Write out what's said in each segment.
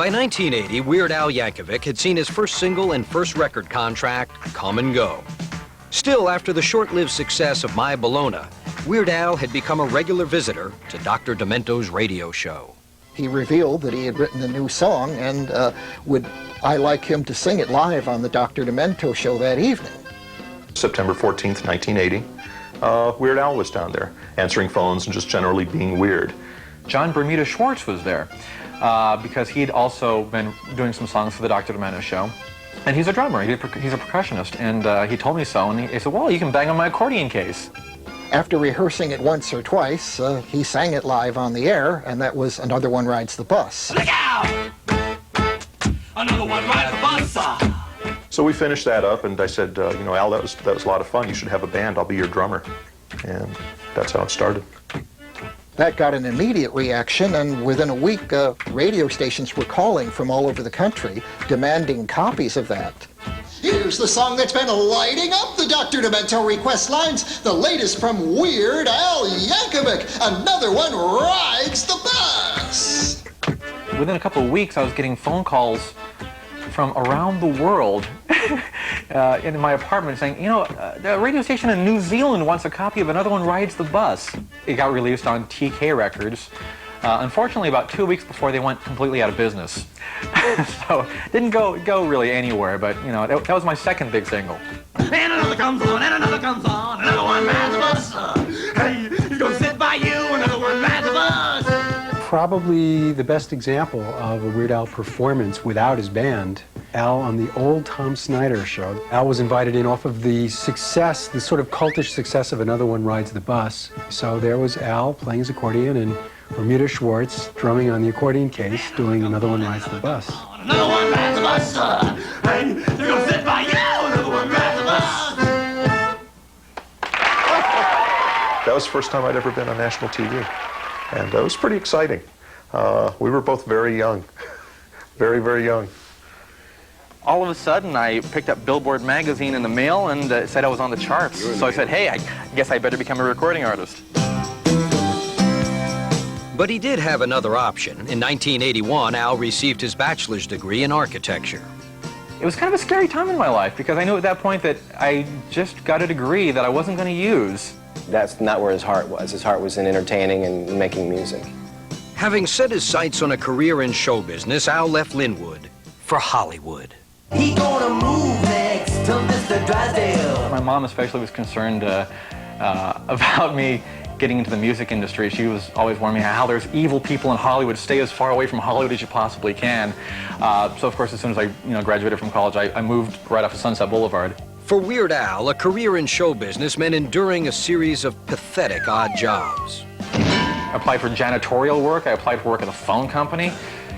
By 1980, Weird Al Yankovic had seen his first single and first record contract come and go. Still, after the short-lived success of My Bologna, Weird Al had become a regular visitor to Dr. Demento's radio show. He revealed that he had written a new song and would I like him to sing it live on the Dr. Demento show that evening. September 14th, 1980, Weird Al was down there, answering phones and just generally being weird. John Bermuda Schwartz was there because he'd also been doing some songs for the Dr. Demento show. And he's a drummer, he's a percussionist, and he told me so, and he said, well, you can bang on my accordion case. After rehearsing it once or twice, he sang it live on the air, and that was Another One Rides the Bus. Look out! Another one rides the bus! So we finished that up, and I said, you know, Al, that was a lot of fun. You should have a band. I'll be your drummer. And that's how it started. That got an immediate reaction, and within a week, radio stations were calling from all over the country, demanding copies of that. Here's the song that's been lighting up the Dr. Demento request lines, the latest from Weird Al Yankovic. Another One Rides the Bus. Within a couple of weeks, I was getting phone calls from around the world in my apartment saying, you know, the radio station in New Zealand wants a copy of Another One Rides the Bus. It got released on TK Records. Unfortunately, about 2 weeks before they went completely out of business. So didn't go really anywhere, but you know, that was my second big single. And another comes on, and another comes on, another one rides the bus. Hey, he's gonna sit by you, another one rides the bus. Probably the best example of a Weird Al performance without his band, Al on the old Tom Snyder show. Al was invited in off of the success, the sort of cultish success of Another One Rides the Bus. So there was Al playing his accordion and Bermuda Schwartz drumming on the accordion case doing Another One Rides the Bus. Another one rides the bus. Hey, they're gonna sit by you, another one rides the bus. That was the first time I'd ever been on national TV. And it was pretty exciting. We were both very young, very, very young. All of a sudden, I picked up Billboard magazine in the mail and it said I was on the charts. So I said, hey, I guess I better become a recording artist. But he did have another option. In 1981, Al received his bachelor's degree in architecture. It was kind of a scary time in my life because I knew at that point that I just got a degree that I wasn't going to use. That's not where his heart was. His heart was in entertaining and making music. Having set his sights on a career in show business, Al left Linwood for Hollywood. He gonna move next to Mr. Drysdale. My mom especially was concerned about me getting into the music industry. She was always warning me how there's evil people in Hollywood. Stay as far away from Hollywood as you possibly can. So of course, as soon as I graduated from college, I moved right off of Sunset Boulevard. For Weird Al, a career in show business meant enduring a series of pathetic odd jobs. I applied for janitorial work. I applied for work at a phone company.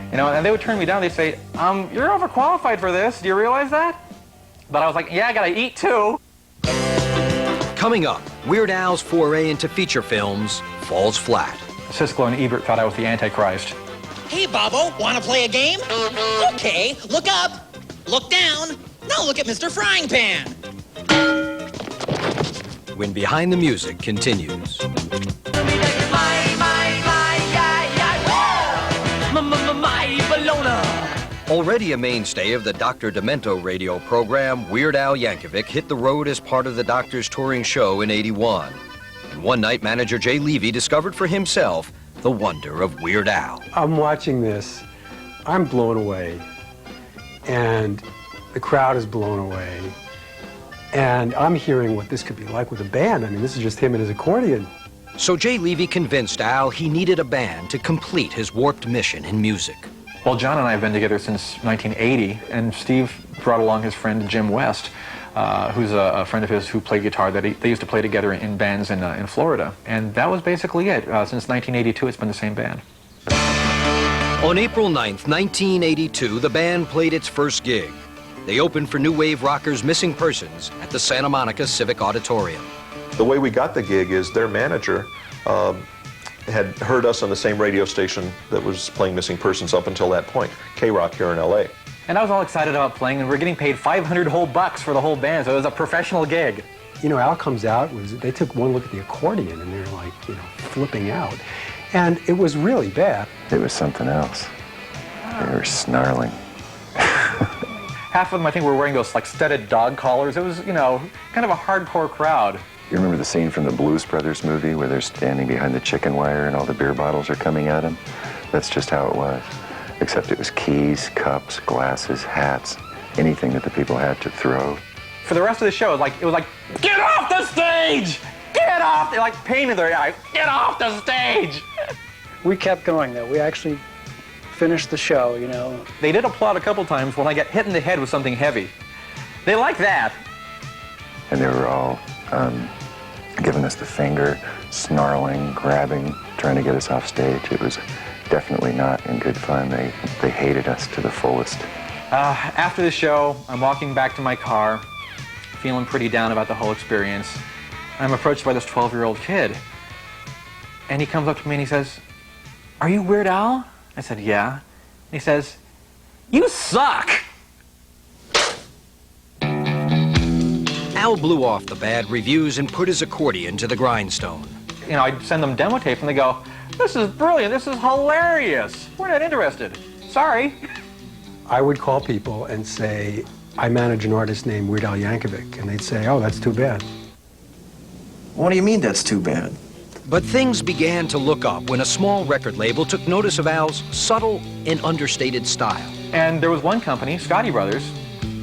You know, and they would turn me down. They'd say, you're overqualified for this. Do you realize that? But I was like, yeah, I gotta eat too. Coming up, Weird Al's foray into feature films falls flat. Siskel and Ebert thought I was the Antichrist. Hey, Bobo, wanna play a game? Okay, look up, look down, now look at Mr. Frying Pan. When Behind the Music continues. My Bologna. Already a mainstay of the Dr. Demento radio program, Weird Al Yankovic hit the road as part of the Doctor's touring show in '81. And one night, manager Jay Levy discovered for himself the wonder of Weird Al. I'm watching this, I'm blown away, and the crowd is blown away, and I'm hearing what this could be like with a band. I mean, this is just him and his accordion. So Jay Levy convinced Al he needed a band to complete his warped mission in music. Well, John and I have been together since 1980, and Steve brought along his friend Jim West, who's a friend of his who played guitar. They used to play together in bands in Florida, and that was basically it. Since 1982, it's been the same band. On April 9th, 1982, the band played its first gig. They opened for new wave rockers Missing Persons at the Santa Monica Civic Auditorium. The way we got the gig is their manager had heard us on the same radio station that was playing Missing Persons up until that point, K-Rock here in LA. And I was all excited about playing, and we're getting paid $500 whole bucks for the whole band, so it was a professional gig. You know, Al comes out, they took one look at the accordion and they're like, you know, flipping out. And it was really bad. It was something else. They were snarling. Half of them, I think, were wearing those like studded dog collars. It was, you know, kind of a hardcore crowd. You remember the scene from the Blues Brothers movie where they're standing behind the chicken wire and all the beer bottles are coming at them? That's just how it was. Except it was keys, cups, glasses, hats, anything that the people had to throw. For the rest of the show, it was like, get off the stage! Get off! They're like pain in their eye. Get off the stage! We kept going, though. We actually finished the show, you know. They did applaud a couple times when I got hit in the head with something heavy. They like that. And they were all giving us the finger, snarling, grabbing, trying to get us off stage. It was definitely not in good fun. They hated us to the fullest. After the show, I'm walking back to my car, feeling pretty down about the whole experience. I'm approached by this 12-year-old kid. And he comes up to me and he says, "Are you Weird Al?" I said, "Yeah." And he says, "You suck!" Al blew off the bad reviews and put his accordion to the grindstone. You know, I'd send them demo tapes and they go, "This is brilliant, this is hilarious. We're not interested. Sorry." I would call people and say, I manage an artist named Weird Al Yankovic, and they'd say, "Oh, that's too bad." What do you mean that's too bad? But things began to look up when a small record label took notice of Al's subtle and understated style. And there was one company, Scotty Brothers,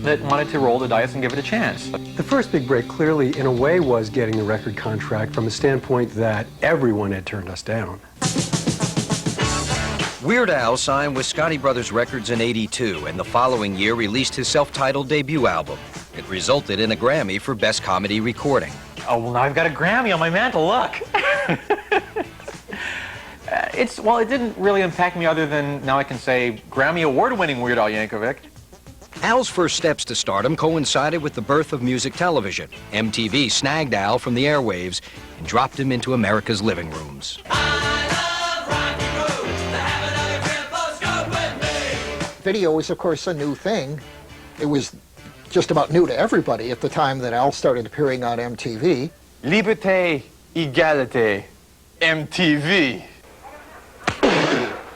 that wanted to roll the dice and give it a chance. The first big break clearly, in a way, was getting the record contract from the standpoint that everyone had turned us down. Weird Al signed with Scotty Brothers Records in '82, and the following year released his self-titled debut album. It resulted in a Grammy for Best Comedy Recording. Oh, well, now I've got a Grammy on my mantle, look. It didn't really impact me other than now I can say Grammy Award-winning Weird Al Yankovic. Al's first steps to stardom coincided with the birth of music television. MTV snagged Al from the airwaves and dropped him into America's living rooms. Video was, of course, a new thing. It was just about new to everybody at the time that Al started appearing on MTV. Liberté, égalité, MTV.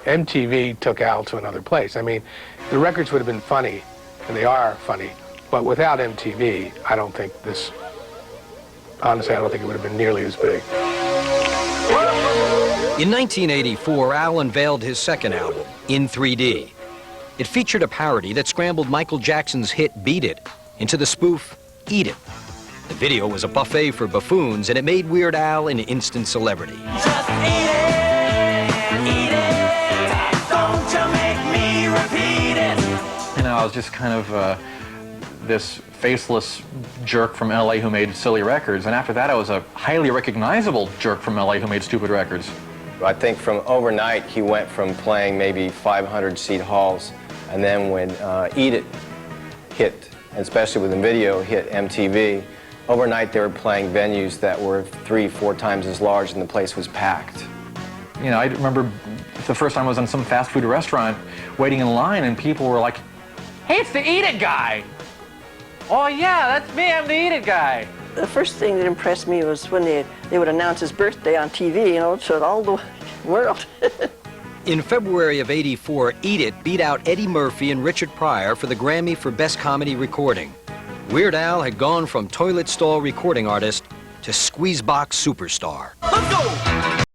MTV took Al to another place. I mean, the records would have been funny, and they are funny, but without MTV, I don't think this, honestly, I don't think it would have been nearly as big. In 1984, Al unveiled his second album, In 3D. It featured a parody that scrambled Michael Jackson's hit Beat It into the spoof Eat It. The video was a buffet for buffoons, and it made Weird Al an instant celebrity. Just eat it, don't you make me repeat it. You know, I was just kind of this faceless jerk from LA who made silly records, and after that I was a highly recognizable jerk from LA who made stupid records. I think from overnight he went from playing maybe 500-seat halls, and then when Eat It hit, especially when the video hit MTV, overnight they were playing venues that were 3-4 times as large and the place was packed. You know, I remember the first time I was in some fast food restaurant waiting in line and people were like, "Hey, it's the Eat It guy!" "Oh yeah, that's me, I'm the Eat It guy." The first thing that impressed me was when they would announce his birthday on TV, you know, so all the world. In February of '84, Eat It beat out Eddie Murphy and Richard Pryor for the Grammy for Best Comedy Recording. Weird Al had gone from toilet stall recording artist to squeezebox superstar. Let's go!